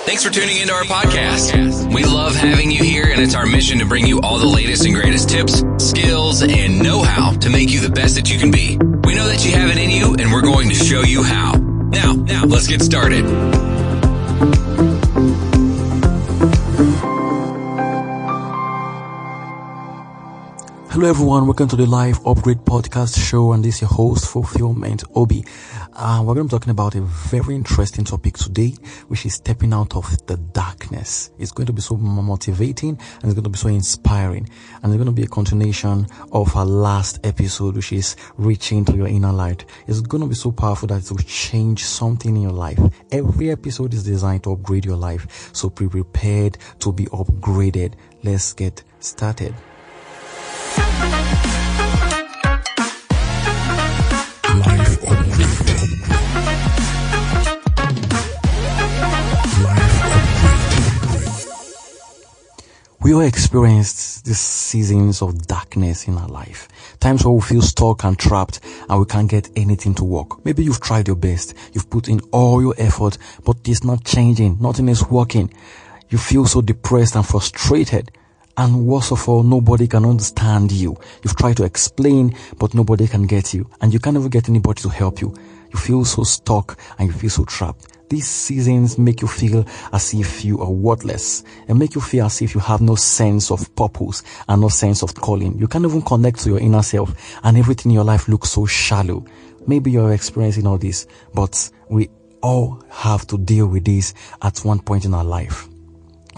Thanks for tuning into our podcast. We love having you here, and it's our mission to bring you all the latest and greatest tips, skills, and know-how to make you the best that you can be. We know that you have it in you, and we're going to show you how. Now, let's get started. Hello everyone, welcome to the Life Upgrade Podcast Show, and this is your host, Fulfillment Obi. We're going to be talking about a very interesting topic today, which is stepping out of the darkness. It's going to be so motivating, and it's going to be so inspiring, and it's going to be a continuation of our last episode, which is reaching to your inner light. It's going to be so powerful that it will change something in your life. Every episode is designed to upgrade your life, so be prepared to be upgraded. Let's get started. We all experienced these seasons of darkness in our life. Times where we feel stuck and trapped and we can't get anything to work. Maybe you've tried your best. You've put in all your effort, but it's not changing. Nothing is working. You feel so depressed and frustrated. And worst of all, nobody can understand you. You've tried to explain, but nobody can get you. And you can't even get anybody to help you. You feel so stuck and you feel so trapped. These seasons make you feel as if you are worthless, and make you feel as if you have no sense of purpose and no sense of calling. You can't even connect to your inner self, and everything in your life looks so shallow. Maybe you're experiencing all this, but we all have to deal with this at one point in our life.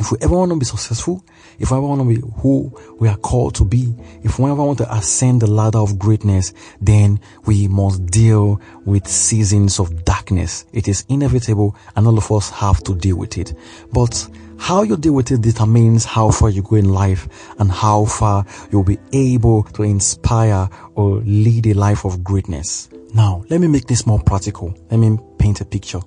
If we ever want to be successful, if we ever want to be who we are called to be, if we ever want to ascend the ladder of greatness, then we must deal with seasons of darkness. It is inevitable, and all of us have to deal with it. But how you deal with it determines how far you go in life and how far you'll be able to inspire or lead a life of greatness. Now, let me make this more practical. Let me paint a picture.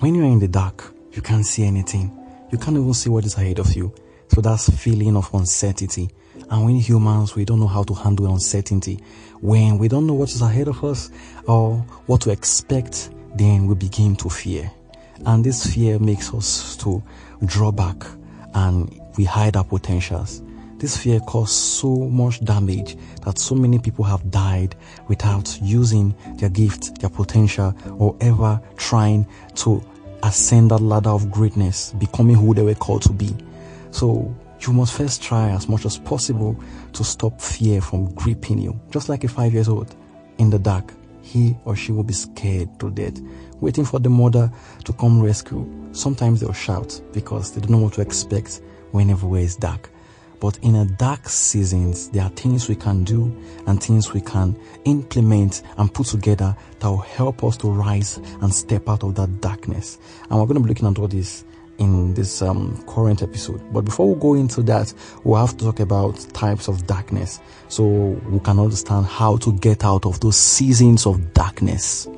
When you're in the dark, you can't see anything. You can't even see what is ahead of you. So that's feeling of uncertainty. And when humans, we don't know how to handle uncertainty. When we don't know what is ahead of us or what to expect, then we begin to fear. And this fear makes us to draw back and we hide our potentials. This fear causes so much damage that so many people have died without using their gift, their potential, or ever trying to ascend that ladder of greatness, becoming who they were called to be. So you must first try as much as possible to stop fear from gripping you. Just like a 5-year-old in the dark, he or she will be scared to death, waiting for the mother to come rescue. Sometimes they'll shout because they don't know what to expect when everywhere is dark. But in a dark seasons, there are things we can do and things we can implement and put together that will help us to rise and step out of that darkness. And we're going to be looking at all this in this current episode. But before we go into that, we'll have to talk about types of darkness so we can understand how to get out of those seasons of darkness.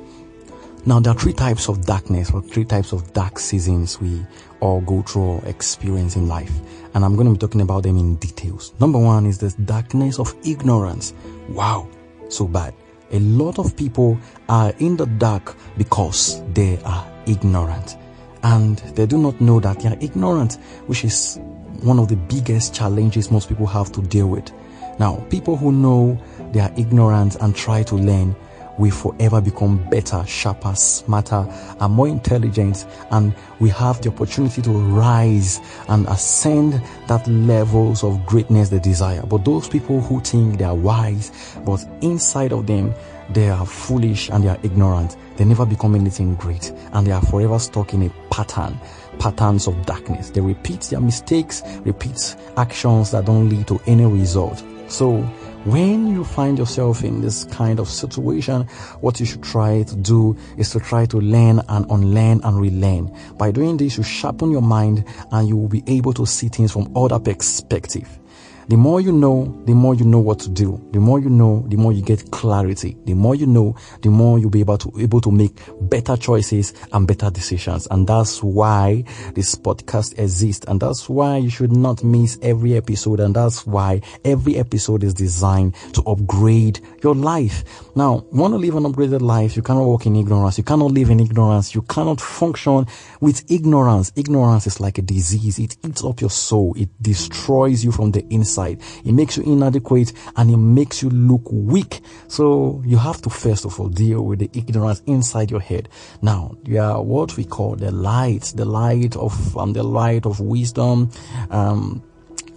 Now, there are 3 types of darkness, or 3 types of dark seasons we all go through or experience in life. And I'm going to be talking about them in details. Number 1 is the darkness of ignorance. Wow, so bad. A lot of people are in the dark because they are ignorant. And they do not know that they are ignorant, which is one of the biggest challenges most people have to deal with. Now, people who know they are ignorant and try to learn we forever become better, sharper, smarter, and more intelligent, and we have the opportunity to rise and ascend that levels of greatness they desire. But those people who think they are wise, but inside of them they are foolish and they are ignorant, they never become anything great, and they are forever stuck in a patterns of darkness. They repeat their mistakes, repeat actions that don't lead to any result. So when you find yourself in this kind of situation, what you should try to do is to try to learn and unlearn and relearn. By doing this, you sharpen your mind and you will be able to see things from other perspective. The more you know what to do. The more you know, the more you get clarity. The more you know, the more you'll be able to make better choices and better decisions. And that's why this podcast exists. And that's why you should not miss every episode. And that's why every episode is designed to upgrade your life. Now, you want to live an upgraded life, you cannot walk in ignorance. You cannot live in ignorance. You cannot function with ignorance. Ignorance is like a disease. It eats up your soul. It destroys you from the inside. It makes you inadequate and it makes you look weak. So you have to first of all deal with the ignorance inside your head. Now, you are what we call the light of wisdom,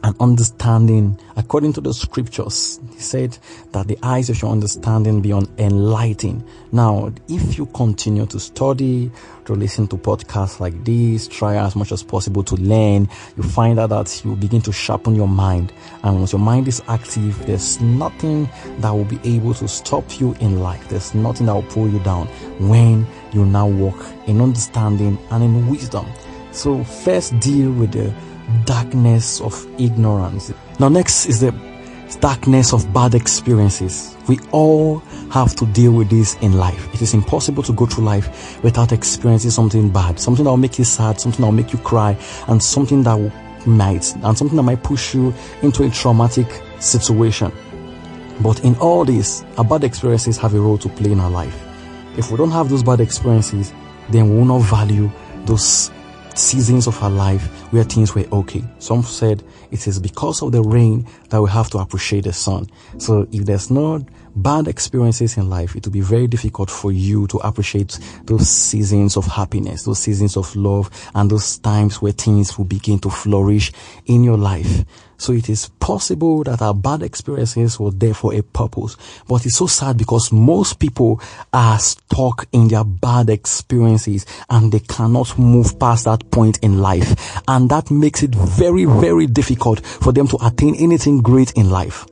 and understanding. According to the scriptures, he said that the eyes of your understanding be enlightened. Now, if you continue to study, to listen to podcasts like this, try as much as possible to learn, you find out that you begin to sharpen your mind. And once your mind is active, there's nothing that will be able to stop you in life. There's nothing that will pull you down when you now walk in understanding and in wisdom. So first deal with the darkness of ignorance. Now next is the darkness of bad experiences. We all have to deal with this in life. It is impossible to go through life without experiencing something bad, something that will make you sad, something that will make you cry, and something that might push you into a traumatic situation. But in all this, our bad experiences have a role to play in our life. If we don't have those bad experiences, then we will not value those seasons of our life where things were okay. Some said it is because of the rain that we have to appreciate the sun. So if there's no bad experiences in life, it will be very difficult for you to appreciate those seasons of happiness, those seasons of love, and those times where things will begin to flourish in your life. So it is possible that our bad experiences were there for a purpose. But it's so sad because most people are stuck in their bad experiences and they cannot move past that point in life. And that makes it very, very difficult for them to attain anything great in life.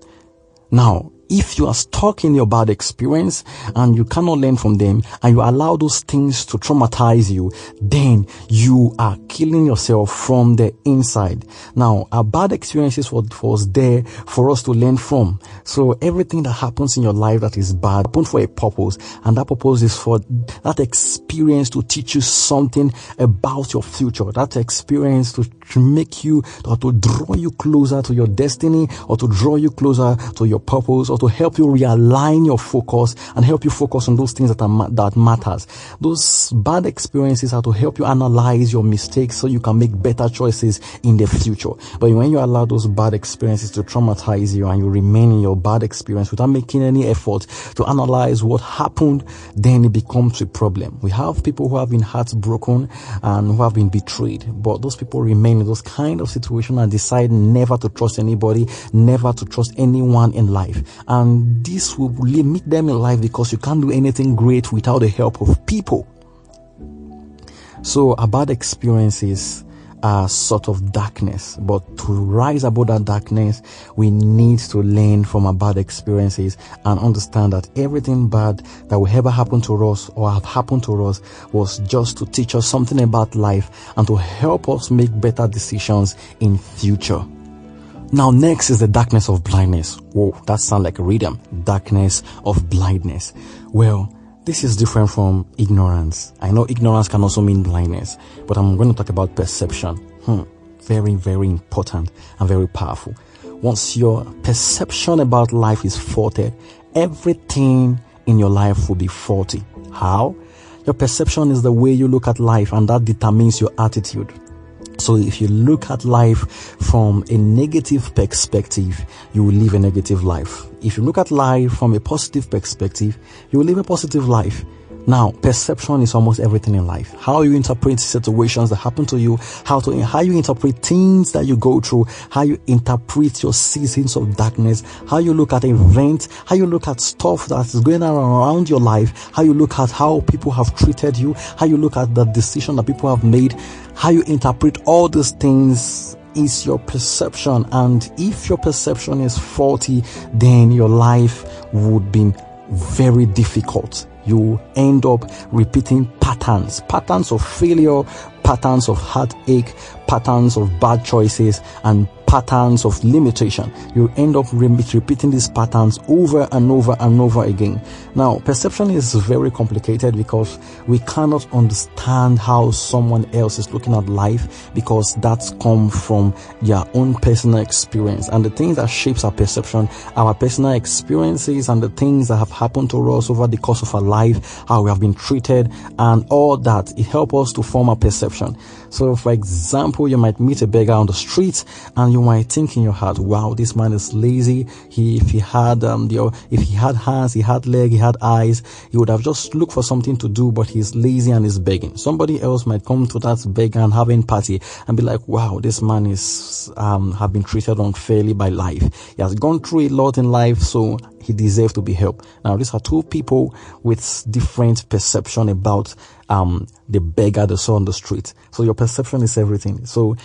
Now, if you are stuck in your bad experience and you cannot learn from them and you allow those things to traumatize you, then you are killing yourself from the inside. Now, our bad experiences was there for us to learn from. So everything that happens in your life that is bad happened for a purpose, and that purpose is for that experience to teach you something about your future. That experience to make you, or to draw you closer to your destiny, or to draw you closer to your purpose, or to help you realign your focus and help you focus on those things that matters. Those bad experiences are to help you analyze your mistakes so you can make better choices in the future. But when you allow those bad experiences to traumatize you and you remain in your bad experience without making any effort to analyze what happened, then it becomes a problem. We have people who have been heartbroken and who have been betrayed, but those people remain in those kind of situations and decide never to trust anybody, never to trust anyone in life. And this will limit them in life because you can't do anything great without the help of people. So our bad experiences are sort of darkness, but to rise above that darkness, we need to learn from our bad experiences and understand that everything bad that will ever happen to us or have happened to us was just to teach us something about life and to help us make better decisions in future. Now, next is the darkness of blindness. Whoa, that sounds like a rhythm. Darkness of blindness. Well, this is different from ignorance. I know ignorance can also mean blindness, but I'm going to talk about perception. Very, very important and very powerful. Once your perception about life is faulted, everything in your life will be faulty. How? Your perception is the way you look at life, and that determines your attitude. So if you look at life from a negative perspective, you will live a negative life. If you look at life from a positive perspective, you will live a positive life. Now, perception is almost everything in life. How you interpret situations that happen to you, how you interpret things that you go through, how you interpret your seasons of darkness, how you look at events, how you look at stuff that is going on around your life, how you look at how people have treated you, how you look at the decision that people have made, how you interpret all these things is your perception. And if your perception is faulty, then your life would be very difficult. You end up repeating patterns of failure, patterns of heartache, patterns of bad choices, and patterns of limitation. You end up repeating these patterns over and over and over again. Now, perception is very complicated because we cannot understand how someone else is looking at life, because that's come from their own personal experience. And the things that shapes our perception, our personal experiences and the things that have happened to us over the course of our life, how we have been treated and all that, it helps us to form a perception. So, for example, you might meet a beggar on the street and you might think in your heart, wow, this man is lazy. If he had hands, he had legs, he had eyes, he would have just looked for something to do, but he's lazy and is begging. Somebody else might come to that beggar and have empathy and be like, wow, this man is have been treated unfairly by life. He has gone through a lot in life, so he deserves to be helped. Now, these are two people with different perception about the beggar they saw on the street. So your perception is everything. So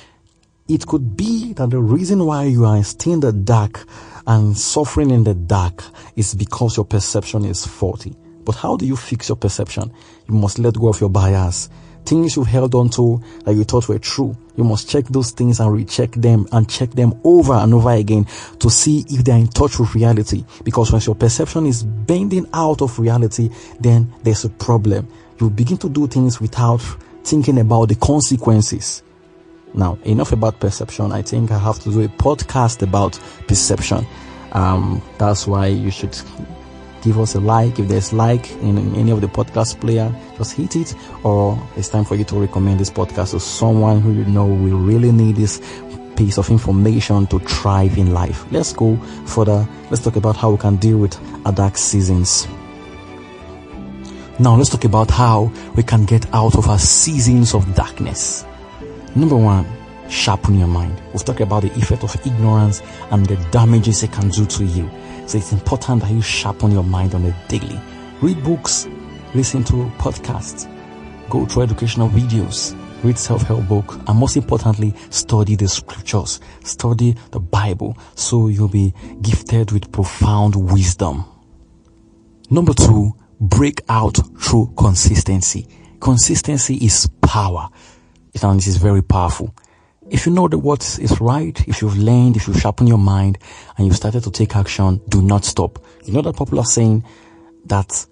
it could be that the reason why you are still in the dark and suffering in the dark is because your perception is faulty. But how do you fix your perception? You must let go of your bias. Things you've held on to that you thought were true, you must check those things and recheck them and check them over and over again to see if they are in touch with reality. Because once your perception is bending out of reality, then there's a problem. You begin to do things without thinking about the consequences. Now, enough about perception. I think I have to do a podcast about perception. That's why you should give us a like. If there's like in any of the podcast player, just hit it. Or it's time for you to recommend this podcast to someone who you know will really need this piece of information to thrive in life. Let's go further. Let's talk about how we can deal with our dark seasons. Now, let's talk about how we can get out of our seasons of darkness. Number one, sharpen your mind. We've talked about the effect of ignorance and the damages it can do to you. So it's important that you sharpen your mind on a daily. Read books, listen to podcasts, go through educational videos, read self-help book, and most importantly, study the scriptures, study the Bible, so you'll be gifted with profound wisdom. Number two, break out through consistency. Consistency is power. And this is very powerful. If you know that what is right, if you've learned, if you've sharpened your mind and you've started to take action, do not stop. You know that popular saying that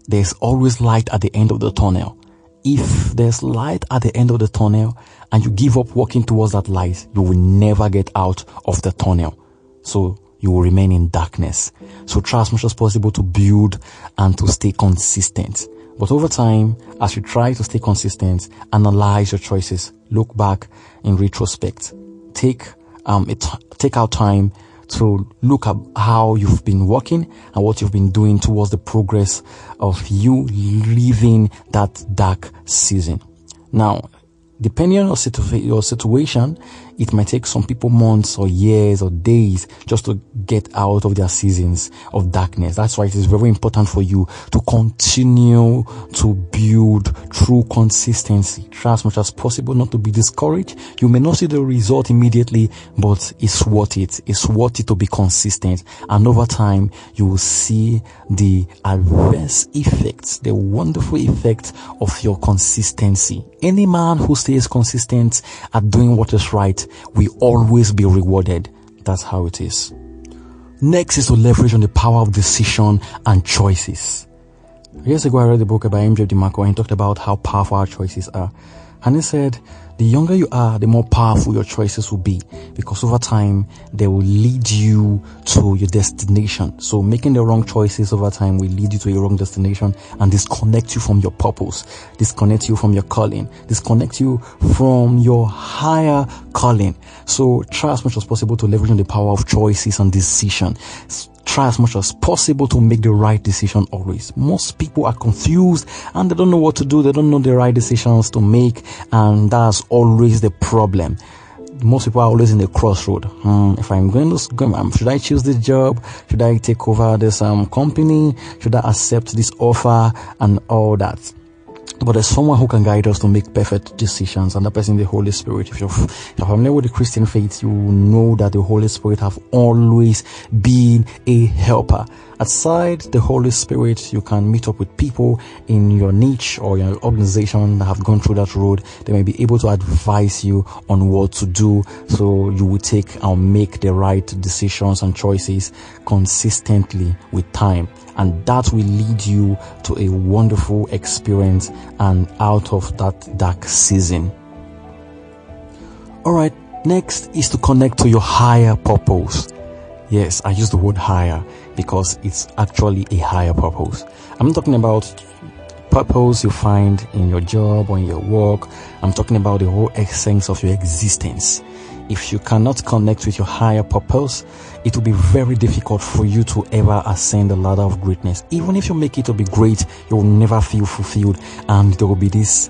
there's always light at the end of the tunnel. If there's light at the end of the tunnel and you give up walking towards that light, you will never get out of the tunnel. So you will remain in darkness. So try as much as possible to build and to stay consistent. But over time, as you try to stay consistent, analyze your choices, look back in retrospect, take out time to look at how you've been working and what you've been doing towards the progress of you leaving that dark season. Now, depending on your situation, it might take some people months or years or days just to get out of their seasons of darkness. That's why it is very important for you to continue to build through consistency. Try as much as possible not to be discouraged. You may not see the result immediately, but it's worth it. It's worth it to be consistent. And over time, you will see the adverse effects, the wonderful effect of your consistency. Any man who stays consistent at doing what is right will always be rewarded. That's how it is. Next is to leverage on the power of decision and choices. Years ago, I read the book by M.J. DeMarco and he talked about how powerful our choices are. And he said, the younger you are, the more powerful your choices will be, because over time, they will lead you to your destination. So making the wrong choices over time will lead you to your wrong destination and disconnect you from your purpose, disconnect you from your calling, disconnect you from your higher calling. So try as much as possible to leverage on the power of choices and decision. Try as much as possible to make the right decision always. Most people are confused and they don't know what to do. They don't know the right decisions to make, and that's always the problem. Most people are always in the crossroad. If I'm going to, should I choose this job? Should I take over this company? Should I accept this offer and all that? But there's someone who can guide us to make perfect decisions, and that person is the Holy Spirit. If you're familiar with the Christian faith, you know that the Holy Spirit have always been a helper. Aside the Holy Spirit, you can meet up with people in your niche or your organization that have gone through that road. They may be able to advise you on what to do, so you will take and make the right decisions and choices consistently with time. And that will lead you to a wonderful experience and out of that dark season. Alright, next is to connect to your higher purpose. Yes, I use the word higher because it's actually a higher purpose. I'm not talking about purpose you find in your job or in your work. I'm talking about the whole essence of your existence. If you cannot connect with your higher purpose, it will be very difficult for you to ever ascend the ladder of greatness. Even if you make it to be great, you will never feel fulfilled, and there will be this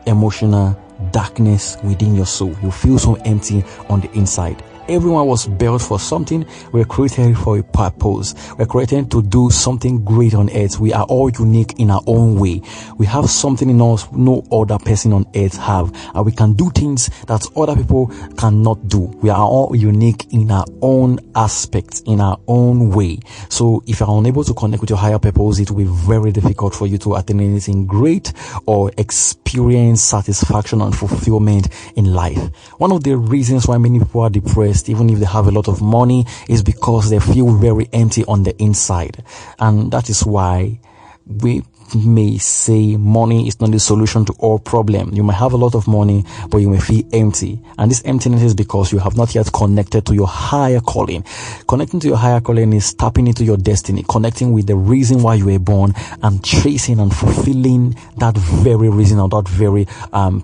emotional darkness within your soul. You feel so empty on the inside. Everyone was built for something. We're created for a purpose. We're created to do something great on earth. We are all unique in our own way. We have something in us no other person on earth have, and we can do things that other people cannot do. We are all unique in our own aspects, in our own way. So if you're unable to connect with your higher purpose, it will be very difficult for you to attain anything great or experience satisfaction and fulfillment in life. One of the reasons why many people are depressed, even if they have a lot of money, is because they feel very empty on the inside. And that is why we may say money is not the solution to all problems. You might have a lot of money, but you may feel empty. And this emptiness is because you have not yet connected to your higher calling. Connecting to your higher calling is tapping into your destiny, connecting with the reason why you were born, and chasing and fulfilling that very reason or that very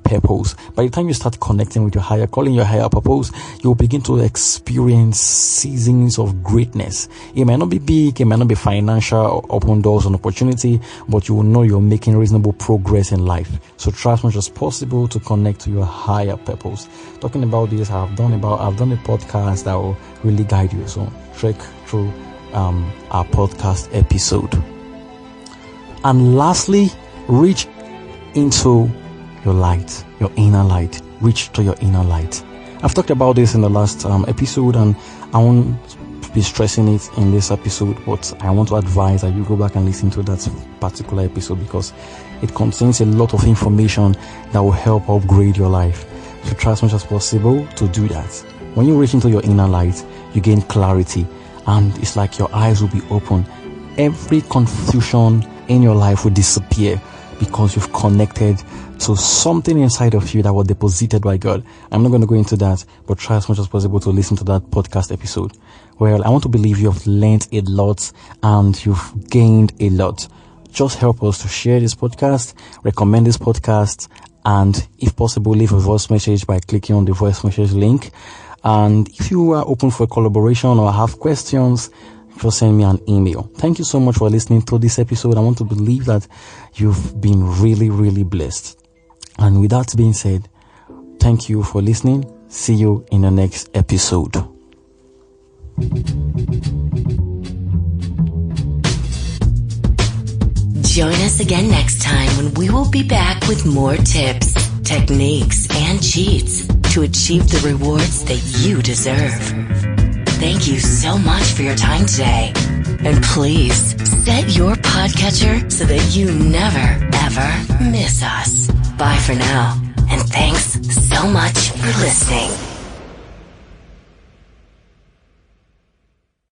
purpose. By the time you start connecting with your higher calling, your higher purpose, you'll begin to experience seasons of greatness. It may not be big, it may not be financial or open doors and opportunity, but you will know you're making reasonable progress in life. So try as much as possible to connect to your higher purpose. Talking about this, I've done a podcast that will really guide you. So check through our podcast episode. And lastly, reach into your light, your inner light. Reach to your inner light. I've talked about this in the last episode, and I won't be stressing it in this episode, but I want to advise that you go back and listen to that particular episode because it contains a lot of information that will help upgrade your life. So try as much as possible to do that. When you reach into your inner light, you gain clarity, and it's like your eyes will be open. Every confusion in your life will disappear because you've connected to something inside of you that was deposited by God. I'm not going to go into that, but try as much as possible to listen to that podcast episode. Well, I want to believe you have learned a lot and you've gained a lot. Just help us to share this podcast, recommend this podcast, and if possible, leave a voice message by clicking on the voice message link. And if you are open for collaboration or have questions, just send me an email. Thank you so much for listening to this episode. I want to believe that you've been really, really blessed. And with that being said, thank you for listening. See you in the next episode. Join us again next time when we will be back with more tips, techniques, and cheats to achieve the rewards that you deserve. Thank you so much for your time today. And please set your podcatcher so that you never, ever miss us. Bye for now. And thanks so much for listening.